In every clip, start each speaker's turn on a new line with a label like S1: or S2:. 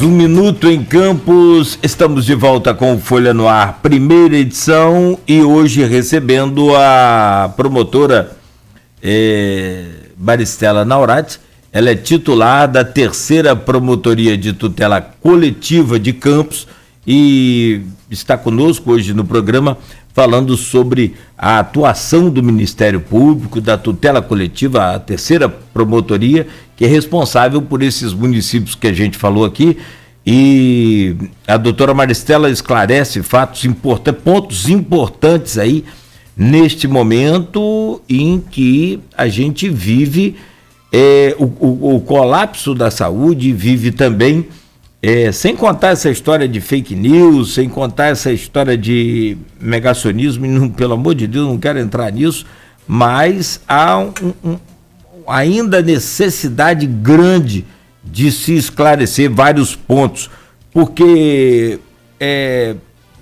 S1: Um minuto em Campos, estamos de volta com o Folha no Ar, primeira edição, e hoje recebendo a promotora Maristela Naurati. Ela é titular da terceira promotoria de tutela coletiva de Campos e está conosco hoje no programa falando sobre a atuação do Ministério Público, da tutela coletiva, a terceira promotoria, que é responsável por esses municípios que a gente falou aqui. E a doutora Maristela esclarece pontos importantes aí, neste momento em que a gente vive o colapso da saúde, vive também, sem contar essa história de fake news, sem contar essa história de negacionismo, e não, pelo amor de Deus, não quero entrar nisso, mas há ainda necessidade grande de se esclarecer vários pontos, porque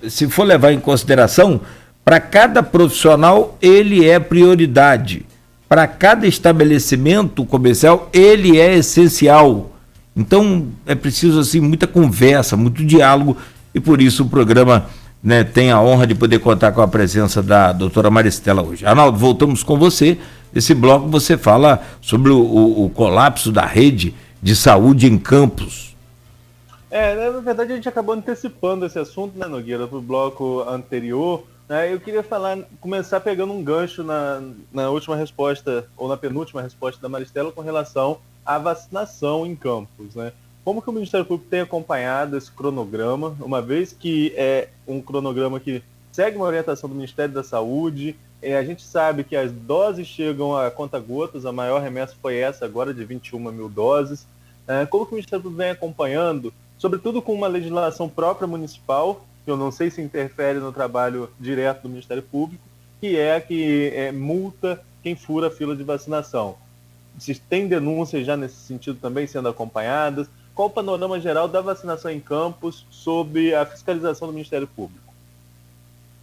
S1: se for levar em consideração, para cada profissional ele é prioridade, para cada estabelecimento comercial ele é essencial. Então é preciso assim muita conversa, muito diálogo, e por isso o programa, né, tem a honra de poder contar com a presença da doutora Maristela hoje. Arnaldo, voltamos com você. Nesse bloco você fala sobre o colapso da rede de saúde em Campos.
S2: Na verdade a gente acabou antecipando esse assunto, né, Nogueira, para o bloco anterior. Eu queria começar pegando um gancho na última resposta, ou na penúltima resposta da Maristela, com relação à vacinação em Campos, né? Como que o Ministério Público tem acompanhado esse cronograma, uma vez que é um cronograma que segue uma orientação do Ministério da Saúde. A gente sabe que as doses chegam a conta-gotas, a maior remessa foi essa agora, de 21 mil doses. Como que o Ministério Público vem acompanhando, sobretudo com uma legislação própria municipal, que eu não sei se interfere no trabalho direto do Ministério Público, que é a que multa quem fura a fila de vacinação. Se tem denúncias já nesse sentido também sendo acompanhadas? Qual o panorama geral da vacinação em Campos sob a fiscalização do Ministério Público?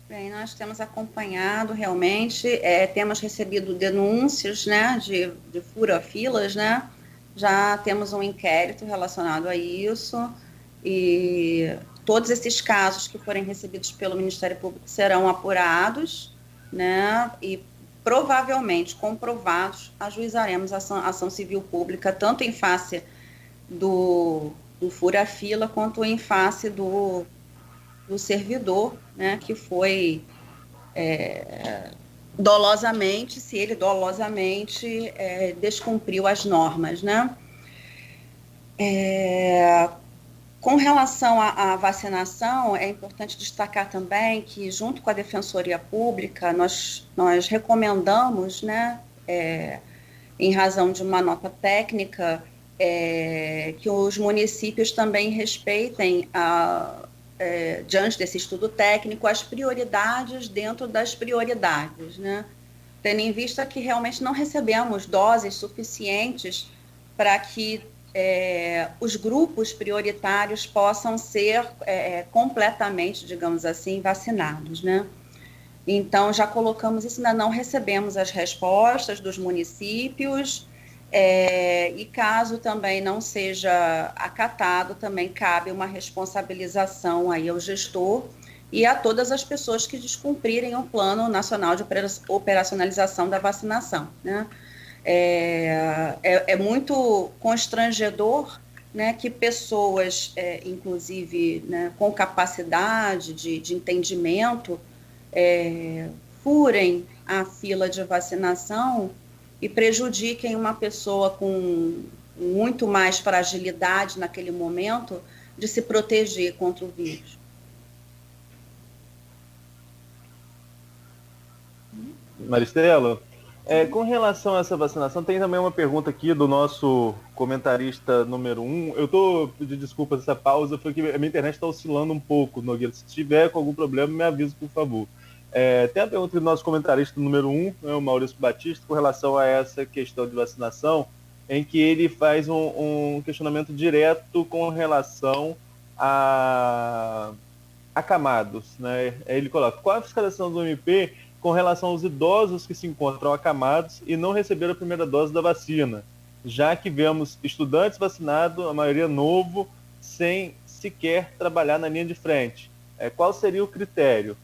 S3: Bem, nós temos acompanhado realmente, temos recebido denúncias, né, de fura-filas, né? Já temos um inquérito relacionado a isso, e todos esses casos que forem recebidos pelo Ministério Público serão apurados, né, e provavelmente comprovados, ajuizaremos a ação civil pública, tanto em face do fura-fila, quanto em face do servidor, né, que foi dolosamente, se ele dolosamente descumpriu as normas, né? Com relação à vacinação, é importante destacar também que, junto com a Defensoria Pública, nós recomendamos, né, em razão de uma nota técnica, que os municípios também respeitem, diante desse estudo técnico, as prioridades dentro das prioridades, né? Tendo em vista que realmente não recebemos doses suficientes para que os grupos prioritários possam ser completamente, digamos assim, vacinados, né? Então, já colocamos isso, ainda não recebemos as respostas dos municípios, e caso também não seja acatado, também cabe uma responsabilização aí ao gestor e a todas as pessoas que descumprirem o Plano Nacional de Operacionalização da Vacinação, né? É muito constrangedor, né, que pessoas, inclusive, né, com capacidade de entendimento, furem a fila de vacinação e prejudiquem uma pessoa com muito mais fragilidade naquele momento de se proteger contra o vírus.
S2: Maristela, com relação a essa vacinação, tem também uma pergunta aqui do nosso comentarista número 1. Eu estou pedindo desculpas essa pausa, porque a minha internet está oscilando um pouco, Nogueira. Se tiver com algum problema, me avisa, por favor. Tem a pergunta do nosso comentarista número 1, né, o Maurício Batista, com relação a essa questão de vacinação, em que ele faz um questionamento direto com relação a acamados, né? Ele coloca: qual a fiscalização do MP com relação aos idosos que se encontram acamados e não receberam a primeira dose da vacina, já que vemos estudantes vacinados, a maioria novo, sem sequer trabalhar na linha de frente. Qual seria o critério?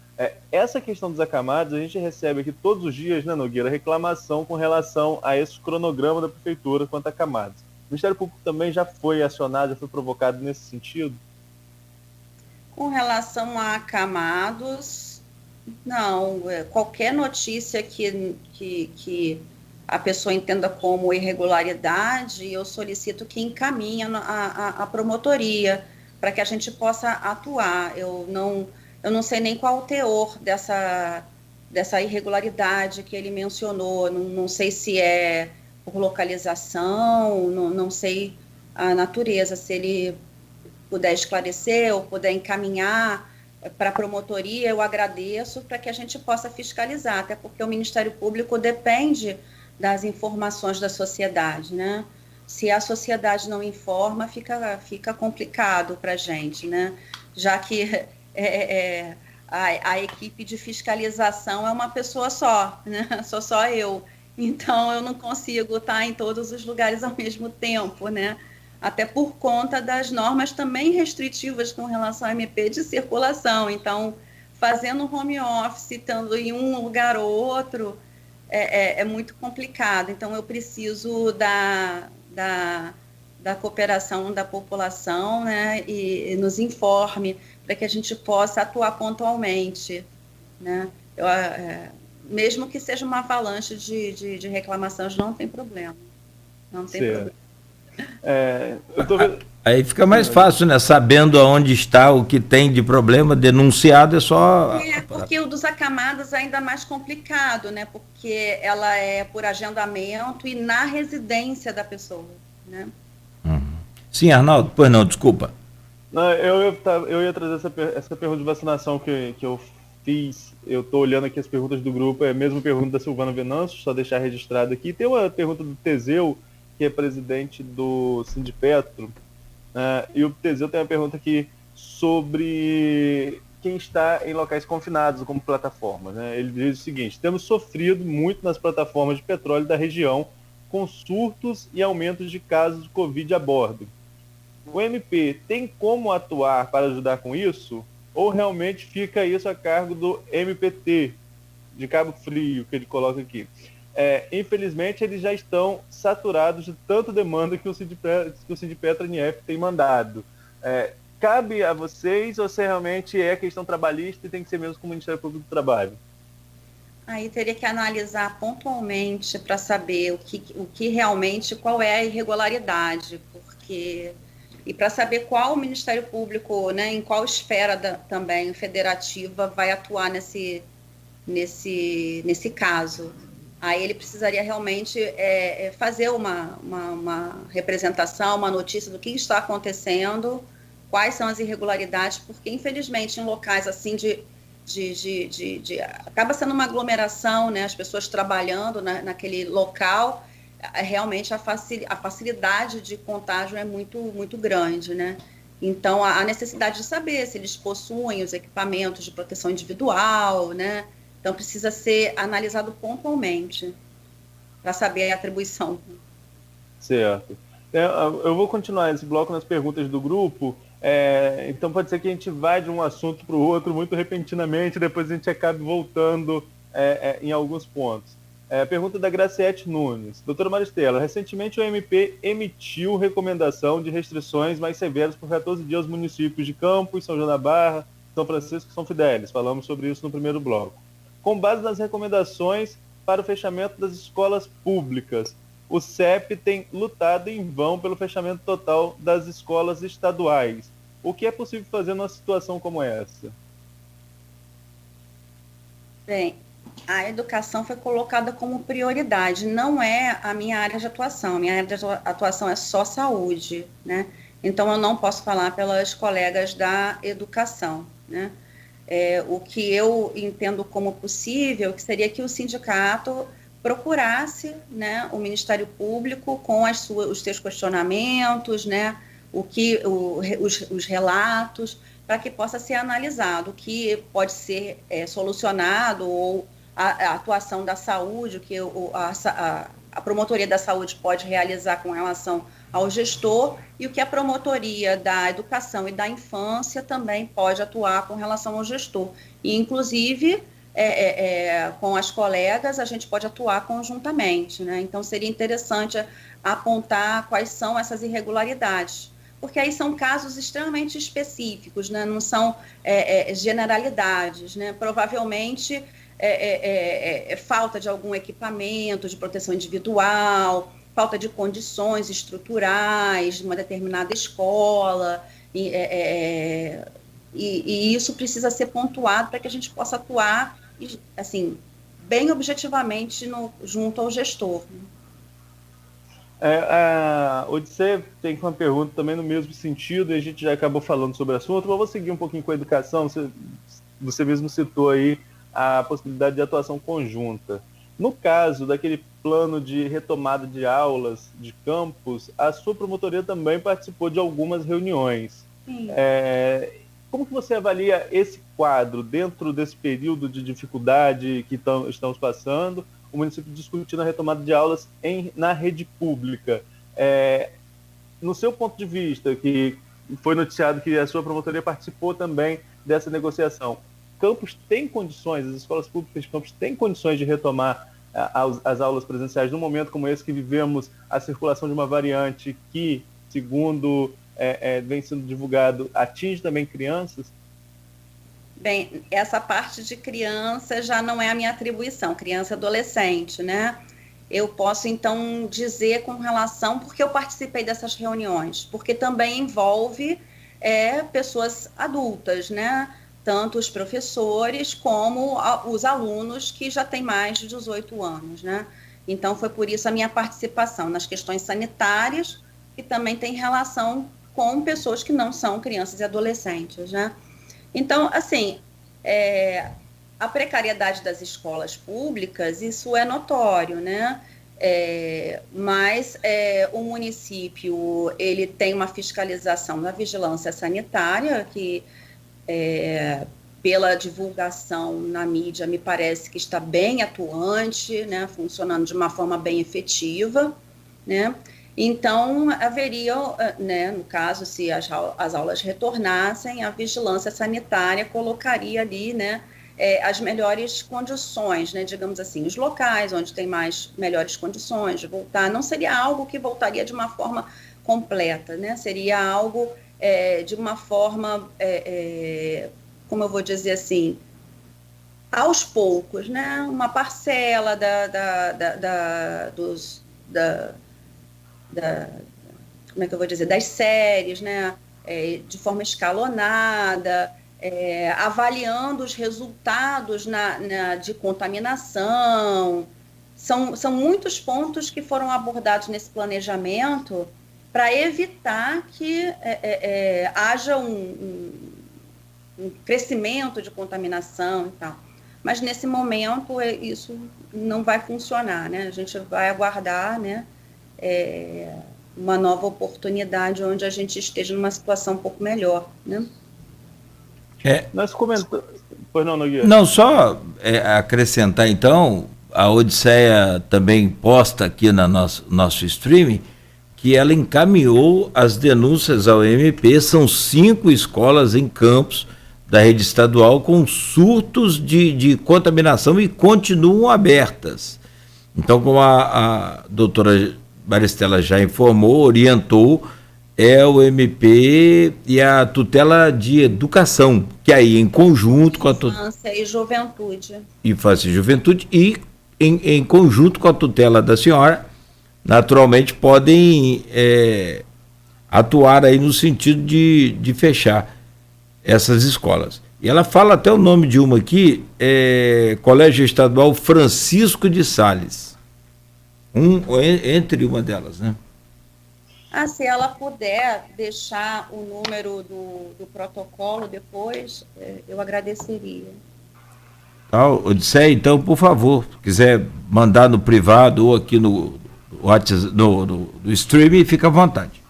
S2: Essa questão dos acamados, a gente recebe aqui todos os dias, né, Nogueira, reclamação com relação a esse cronograma da Prefeitura quanto a acamados. O Ministério Público também já foi acionado, já foi provocado nesse sentido?
S3: Com relação a acamados, não. Qualquer notícia que a pessoa entenda como irregularidade, eu solicito que encaminhe a promotoria para que a gente possa atuar. Eu não sei nem qual o teor dessa irregularidade que ele mencionou, não sei se é por localização, não sei a natureza, se ele puder esclarecer ou puder encaminhar para a promotoria, eu agradeço, para que a gente possa fiscalizar, até porque o Ministério Público depende das informações da sociedade, né? Se a sociedade não informa, fica complicado para a gente, né? Já que a equipe de fiscalização é uma pessoa só, né? Sou só eu. Então, eu não consigo estar em todos os lugares ao mesmo tempo, né? Até por conta das normas também restritivas com relação ao MP de circulação. Então, fazendo home office, estando em um lugar ou outro, é muito complicado. Então, eu preciso da cooperação da população, né, e nos informe para que a gente possa atuar pontualmente, né? Mesmo que seja uma avalanche de reclamações, não tem problema. Não tem problema.
S1: Aí fica mais fácil, né? Sabendo aonde está, o que tem de problema, denunciado é só...
S3: Porque o dos acamados é ainda mais complicado, né? Porque ela é por agendamento e na residência da pessoa, né?
S1: Sim, Arnaldo, pois não, desculpa.
S2: Não, eu ia trazer essa pergunta de vacinação que eu fiz. Eu estou olhando aqui as perguntas do grupo, é a mesma pergunta da Silvana Venâncio, só deixar registrado aqui. Tem uma pergunta do Teseu, que é presidente do Sindipetro, e o Teseu tem uma pergunta aqui sobre quem está em locais confinados como plataformas, né? Ele diz o seguinte: temos sofrido muito nas plataformas de petróleo da região com surtos e aumentos de casos de Covid a bordo. O MP tem como atuar para ajudar com isso? Ou realmente fica isso a cargo do MPT, de Cabo Frio, que ele coloca aqui? Infelizmente, eles já estão saturados de tanta demanda que o Sindipetro NF tem mandado. Cabe a vocês ou se realmente é questão trabalhista e tem que ser mesmo com o Ministério Público do Trabalho?
S3: Aí teria que analisar pontualmente para saber o que realmente, qual é a irregularidade, porque... E para saber qual o Ministério Público, né, em qual esfera também federativa vai atuar nesse caso. Aí ele precisaria realmente fazer uma representação, uma notícia do que está acontecendo, quais são as irregularidades, porque infelizmente em locais assim acaba sendo uma aglomeração, né, as pessoas trabalhando naquele local, realmente a facilidade de contágio é muito, muito grande, né? Então, a necessidade de saber se eles possuem os equipamentos de proteção individual, né? Então, precisa ser analisado pontualmente para saber a atribuição.
S2: Certo. Eu vou continuar esse bloco nas perguntas do grupo. Então, pode ser que a gente vá de um assunto para o outro muito repentinamente, depois a gente acabe voltando em alguns pontos. Pergunta da Graciete Nunes. Doutora Maristela, recentemente o MP emitiu recomendação de restrições mais severas por 14 dias aos municípios de Campos, São João da Barra, São Francisco e São Fidélis. Falamos sobre isso no primeiro bloco. Com base nas recomendações para o fechamento das escolas públicas, o CEP tem lutado em vão pelo fechamento total das escolas estaduais. O que é possível fazer numa situação como essa?
S3: Bem, a educação foi colocada como prioridade, não é a minha área de atuação. A minha área de atuação é só saúde, né? Então, eu não posso falar pelas colegas da educação, né? O que eu entendo como possível, que seria que o sindicato procurasse, né, o Ministério Público com os seus questionamentos, né, os relatos, para que possa ser analisado o que pode ser solucionado, ou a atuação da saúde, o que a Promotoria da Saúde pode realizar com relação ao gestor, e o que a promotoria da educação e da infância também pode atuar com relação ao gestor. E, inclusive, com as colegas, a gente pode atuar conjuntamente, né? Então, seria interessante apontar quais são essas irregularidades, porque aí são casos extremamente específicos, né? Não são generalidades, né? Provavelmente falta de algum equipamento de proteção individual, falta de condições estruturais de uma determinada escola, e isso precisa ser pontuado para que a gente possa atuar, assim, bem objetivamente junto ao gestor.
S2: A Odisseia tem uma pergunta também no mesmo sentido, e a gente já acabou falando sobre o assunto, mas vou seguir um pouquinho com a educação. Você mesmo citou aí a possibilidade de atuação conjunta. No caso daquele plano de retomada de aulas de campus, a sua promotoria também participou de algumas reuniões. Como que você avalia esse quadro dentro desse período de dificuldade que estamos passando, o município discutindo a retomada de aulas na rede pública? No seu ponto de vista, que foi noticiado que a sua promotoria participou também dessa negociação, Campos tem condições, as escolas públicas de Campos têm condições de retomar as aulas presenciais num momento como esse que vivemos a circulação de uma variante que, segundo vem sendo divulgado, atinge também crianças?
S3: Bem, essa parte de criança já não é a minha atribuição, criança e adolescente, né? Eu posso, então, dizer com relação, porque eu participei dessas reuniões, porque também envolve pessoas adultas, né? Tanto os professores como os alunos que já têm mais de 18 anos, né? Então, foi por isso a minha participação nas questões sanitárias, que também tem relação com pessoas que não são crianças e adolescentes, né? Então, assim, a precariedade das escolas públicas, isso é notório, né? Mas o município, ele tem uma fiscalização na vigilância sanitária, que pela divulgação na mídia, me parece que está bem atuante, né? Funcionando de uma forma bem efetiva, né? Então, haveria, né, no caso, se as aulas retornassem, a vigilância sanitária colocaria ali, né, as melhores condições, né, digamos assim, os locais onde tem melhores condições de voltar. Não seria algo que voltaria de uma forma completa, né? Seria algo de uma forma, como eu vou dizer assim, aos poucos, né? Uma parcela como é que eu vou dizer, das séries, né? De forma escalonada, avaliando os resultados de contaminação. São muitos pontos que foram abordados nesse planejamento para evitar que haja um crescimento de contaminação e tal. Mas, nesse momento, isso não vai funcionar, né? A gente vai aguardar, né, uma nova oportunidade onde a gente esteja numa situação um pouco melhor, né?
S2: Nós comentamos... Pois não, Nogueira?
S1: Não, só acrescentar, então, a Odisseia também posta aqui no nosso streaming, que ela encaminhou as denúncias ao MP. São 5 escolas em Campos da rede estadual com surtos de contaminação e continuam abertas. Então, como a doutora Maristela já informou, orientou, o MP e a tutela de educação, que aí em conjunto com a
S3: Infância e Juventude.
S1: Infância e Juventude, e em conjunto com a tutela da senhora, naturalmente podem atuar aí no sentido de fechar essas escolas. E ela fala até o nome de uma aqui, Colégio Estadual Francisco de Sales. Entre uma delas, né?
S3: Se ela puder deixar o número do protocolo depois, eu agradeceria.
S1: Odisseia, então, por favor, se quiser mandar no privado ou aqui no WhatsApp, no streaming, fica à vontade.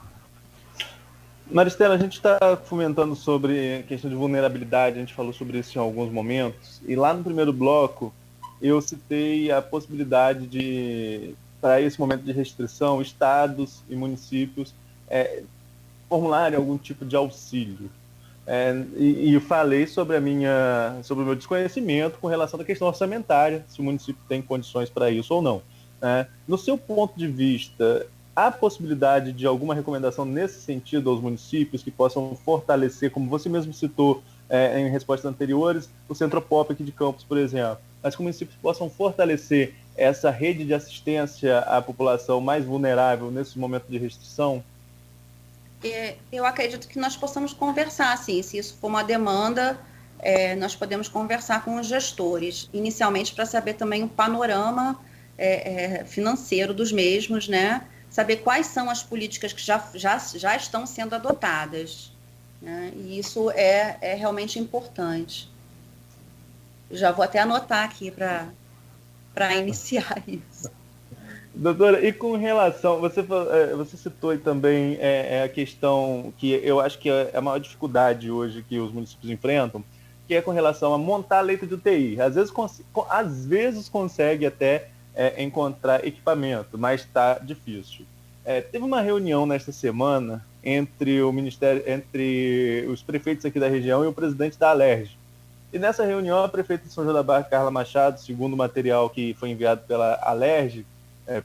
S2: Maristela, a gente está fomentando sobre a questão de vulnerabilidade, a gente falou sobre isso em alguns momentos, e lá no primeiro bloco eu citei a possibilidade de para esse momento de restrição, estados e municípios formularem algum tipo de auxílio. E falei sobre o meu desconhecimento com relação à questão orçamentária, se o município tem condições para isso ou não. No seu ponto de vista, há possibilidade de alguma recomendação nesse sentido aos municípios que possam fortalecer, como você mesmo citou em respostas anteriores, o Centropop aqui de Campos, por exemplo, mas que os municípios possam fortalecer essa rede de assistência à população mais vulnerável nesse momento de restrição?
S3: Eu acredito que nós possamos conversar, sim, se isso for uma demanda, nós podemos conversar com os gestores, inicialmente para saber também o panorama financeiro dos mesmos, né? Saber quais são as políticas que já estão sendo adotadas, né? E isso é realmente importante. Já vou até anotar aqui para iniciar isso.
S2: Doutora, e com relação, você citou aí também a questão que eu acho que é a maior dificuldade hoje que os municípios enfrentam, que é com relação a montar leito de UTI. Às vezes consegue até encontrar equipamento, mas está difícil. Teve uma reunião nesta semana entre os prefeitos aqui da região e o presidente da Alerj. E nessa reunião, a prefeita de São João da Barra, Carla Machado, segundo o material que foi enviado pela Alerj,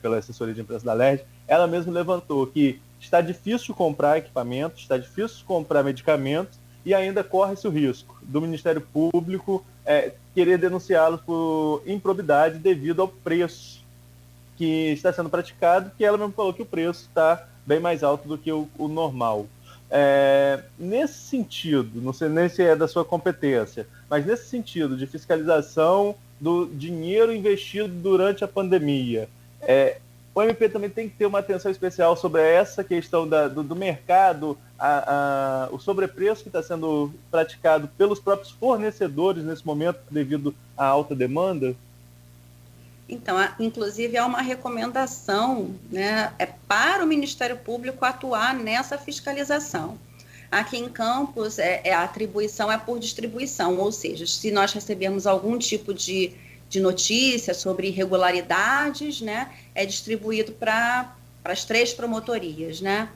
S2: pela assessoria de imprensa da Alerj, ela mesma levantou que está difícil comprar equipamento, está difícil comprar medicamentos e ainda corre-se o risco do Ministério Público querer denunciá-los por improbidade devido ao preço que está sendo praticado, que ela mesmo falou que o preço está bem mais alto do que o normal. Nesse sentido, não sei nem se é da sua competência, mas nesse sentido de fiscalização do dinheiro investido durante a pandemia, o MP também tem que ter uma atenção especial sobre essa questão do mercado, o sobrepreço que está sendo praticado pelos próprios fornecedores nesse momento devido à alta demanda?
S3: Então, inclusive, há uma recomendação, né, para o Ministério Público atuar nessa fiscalização. Aqui em Campos, a atribuição é por distribuição, ou seja, se nós recebermos algum tipo de notícia sobre irregularidades, né, é distribuído para as 3 promotorias, né?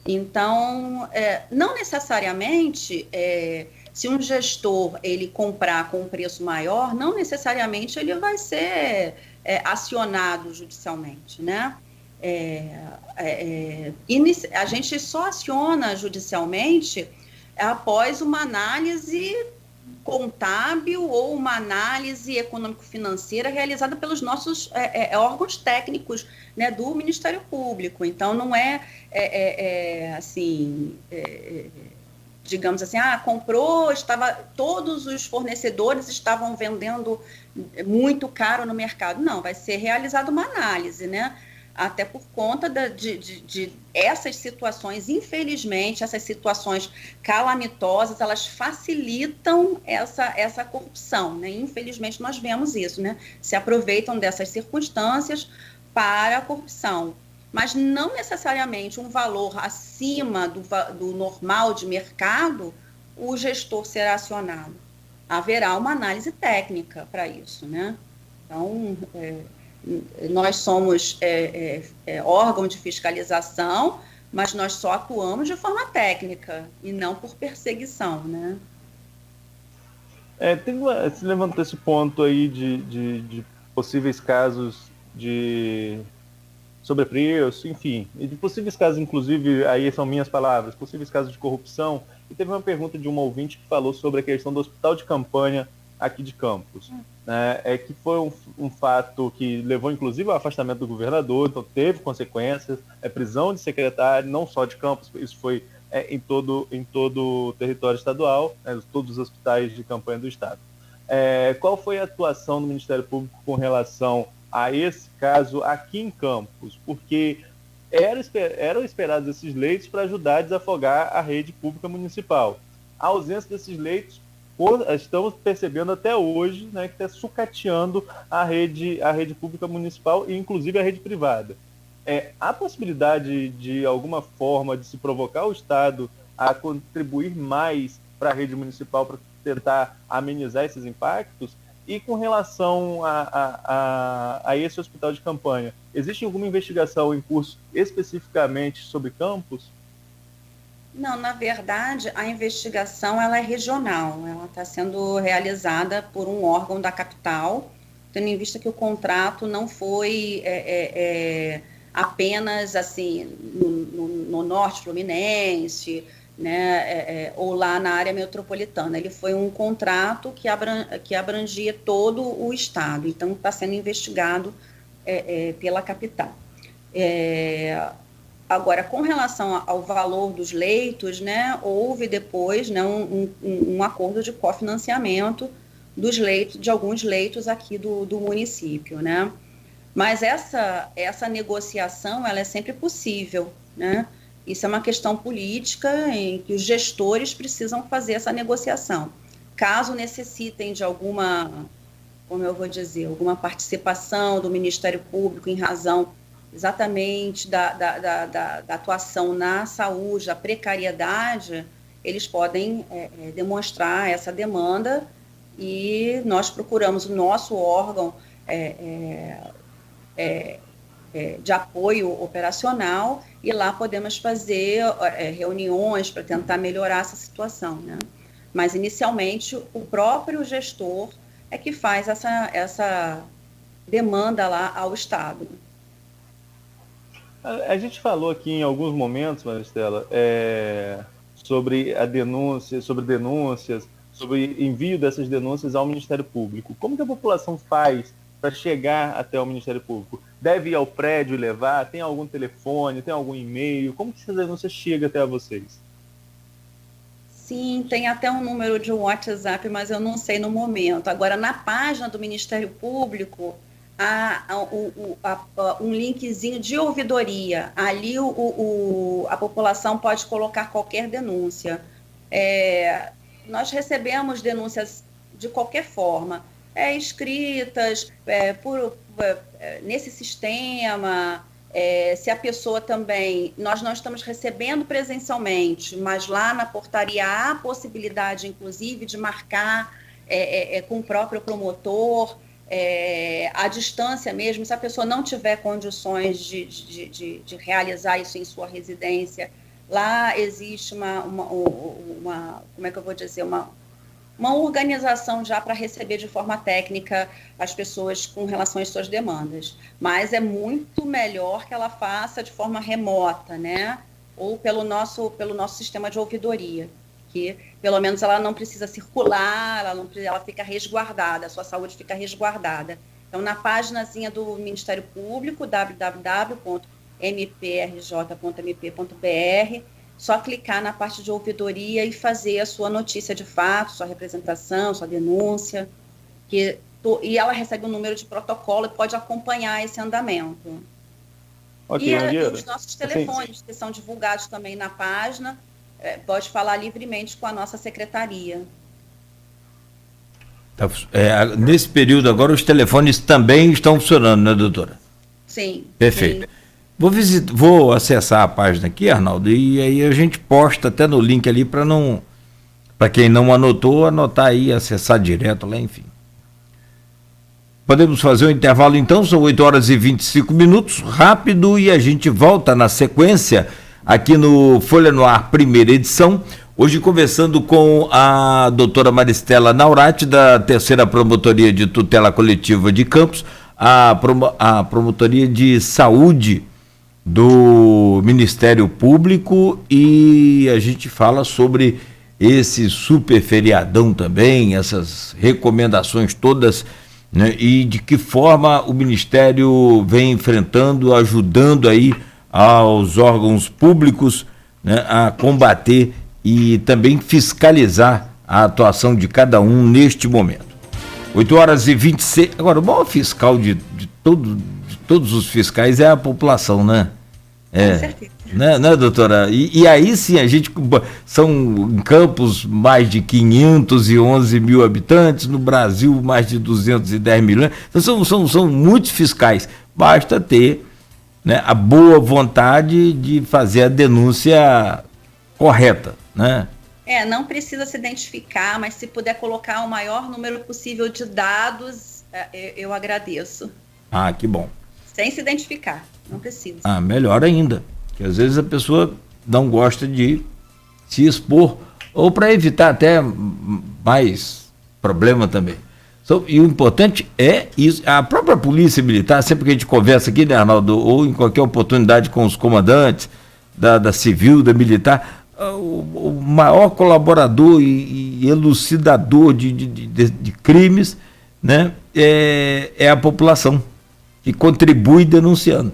S3: Então, não necessariamente, se um gestor ele comprar com um preço maior, não necessariamente ele vai ser acionado judicialmente, né? A gente só aciona judicialmente após uma análise contábil ou uma análise econômico-financeira realizada pelos nossos órgãos técnicos, né, do Ministério Público. Então, não digamos assim, comprou, todos os fornecedores estavam vendendo muito caro no mercado. Não, vai ser realizada uma análise, né? Até por conta de essas situações, infelizmente, essas situações calamitosas, elas facilitam essa corrupção, né? Infelizmente, nós vemos isso, né? Se aproveitam dessas circunstâncias para a corrupção. Mas não necessariamente um valor acima do normal de mercado, o gestor será acionado. Haverá uma análise técnica para isso, né? Então, nós somos órgão de fiscalização, mas nós só atuamos de forma técnica e não por perseguição, né?
S2: Se levantou esse ponto aí de possíveis casos de sobrepreço, enfim, e de possíveis casos, inclusive, aí são minhas palavras, possíveis casos de corrupção. E teve uma pergunta de um ouvinte que falou sobre a questão do hospital de campanha aqui de Campos, né? Que foi um fato que levou, inclusive, ao afastamento do governador, então teve consequências, prisão de secretário, não só de Campos, isso foi em todo o território estadual, né, todos os hospitais de campanha do estado. Qual foi a atuação do Ministério Público com relação a esse caso aqui em Campos? Porque eram esperados esses leitos para ajudar a desafogar a rede pública municipal. A ausência desses leitos, estamos percebendo até hoje, né, que está sucateando a rede pública municipal e inclusive a rede privada. Há possibilidade de alguma forma de se provocar o Estado a contribuir mais para a rede municipal para tentar amenizar esses impactos? E com relação a esse hospital de campanha, Existe alguma investigação em curso especificamente sobre Campos?
S3: Não, na verdade, a investigação ela é regional, ela está sendo realizada por um órgão da capital, tendo em vista que o contrato não foi apenas assim no norte fluminense, né, ou lá na área metropolitana. Ele foi um contrato que abrangia todo o estado, então está sendo investigado pela capital. Agora, com relação ao valor dos leitos, né, houve depois, né, um acordo de cofinanciamento dos leitos, de alguns leitos aqui do município, né? Mas essa negociação, ela é sempre possível, né? Isso é uma questão política em que os gestores precisam fazer essa negociação. Caso necessitem de alguma, como eu vou dizer, alguma participação do Ministério Público em razão exatamente da atuação na saúde, da precariedade, eles podem demonstrar essa demanda e nós procuramos o nosso órgão de apoio operacional e lá podemos fazer reuniões para tentar melhorar essa situação, né? Mas, inicialmente, o próprio gestor é que faz essa demanda lá ao Estado.
S2: A gente falou aqui em alguns momentos, Maristela, sobre a denúncia, sobre denúncias, sobre envio dessas denúncias ao Ministério Público. Como que a população faz para chegar até o Ministério Público? Deve ir ao prédio e levar? Tem algum telefone? Tem algum e-mail? Como que essa denúncia chega até vocês?
S3: Sim, tem até um número de WhatsApp, mas eu não sei no momento. Agora, na página do Ministério Público, há um linkzinho de ouvidoria. Ali a população pode colocar qualquer denúncia. Nós recebemos denúncias de qualquer forma, escritas nesse sistema. Se a pessoa também, nós não estamos recebendo presencialmente, mas lá na portaria há a possibilidade, inclusive, de marcar com o próprio promotor, à distância mesmo, se a pessoa não tiver condições de realizar isso em sua residência, lá existe como é que eu vou dizer, uma organização já para receber de forma técnica as pessoas com relação às suas demandas. Mas é muito melhor que ela faça de forma remota, né? Ou pelo nosso sistema de ouvidoria, que pelo menos ela não precisa circular, ela fica resguardada, a sua saúde fica resguardada. Então, na paginazinha do Ministério Público, www.mprj.mp.br, só clicar na parte de ouvidoria e fazer a sua notícia de fato, sua representação, sua denúncia, e ela recebe um número de protocolo e pode acompanhar esse andamento.
S2: Okay,
S3: e os nossos telefones, que são divulgados também na página, pode falar livremente com a nossa secretaria.
S1: Nesse período agora, os telefones também estão funcionando, né, doutora?
S3: Sim.
S1: Perfeito.
S3: Sim.
S1: Vou acessar a página aqui, Arnaldo, e aí a gente posta até no link ali para quem não anotou, anotar aí, acessar direto lá, enfim. Podemos fazer um intervalo então, são 8h25, rápido, e a gente volta na sequência aqui no Folha no Ar, primeira edição, hoje conversando com a doutora Maristela Naurati, da 3ª Promotoria de Tutela Coletiva de Campos, a Promotoria de Saúde do Ministério Público, e a gente fala sobre esse super feriadão também, essas recomendações todas, né, e de que forma o Ministério vem enfrentando, ajudando aí aos órgãos públicos, né, a combater e também fiscalizar a atuação de cada um neste momento. 8h26. Agora, o maior fiscal de todos os fiscais é a população, né?
S3: Com certeza.
S1: Né, doutora? E aí sim, são em Campos mais de 511 mil habitantes, no Brasil mais de 210 milhões. Então são muitos fiscais. Basta ter, né, a boa vontade de fazer a denúncia correta, né?
S3: Não precisa se identificar, mas se puder colocar o maior número possível de dados, eu agradeço.
S1: Que bom.
S3: sem se identificar, não precisa.
S1: Ah, melhor ainda, que às vezes a pessoa não gosta de se expor, ou para evitar até mais problema também. E o importante é isso. A própria polícia militar, sempre que a gente conversa aqui, né, Arnaldo, ou em qualquer oportunidade com os comandantes da civil, da militar, o maior colaborador e elucidador de crimes, né, é a população, que contribui denunciando.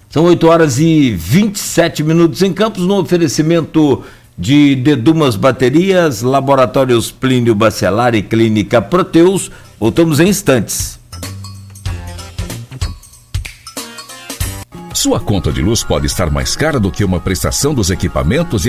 S1: São 8h27 em Campos, no oferecimento de Dedumas Baterias, Laboratórios Plínio Bacelar e Clínica Proteus. Voltamos em instantes.
S4: Sua conta de luz pode estar mais cara do que uma prestação dos equipamentos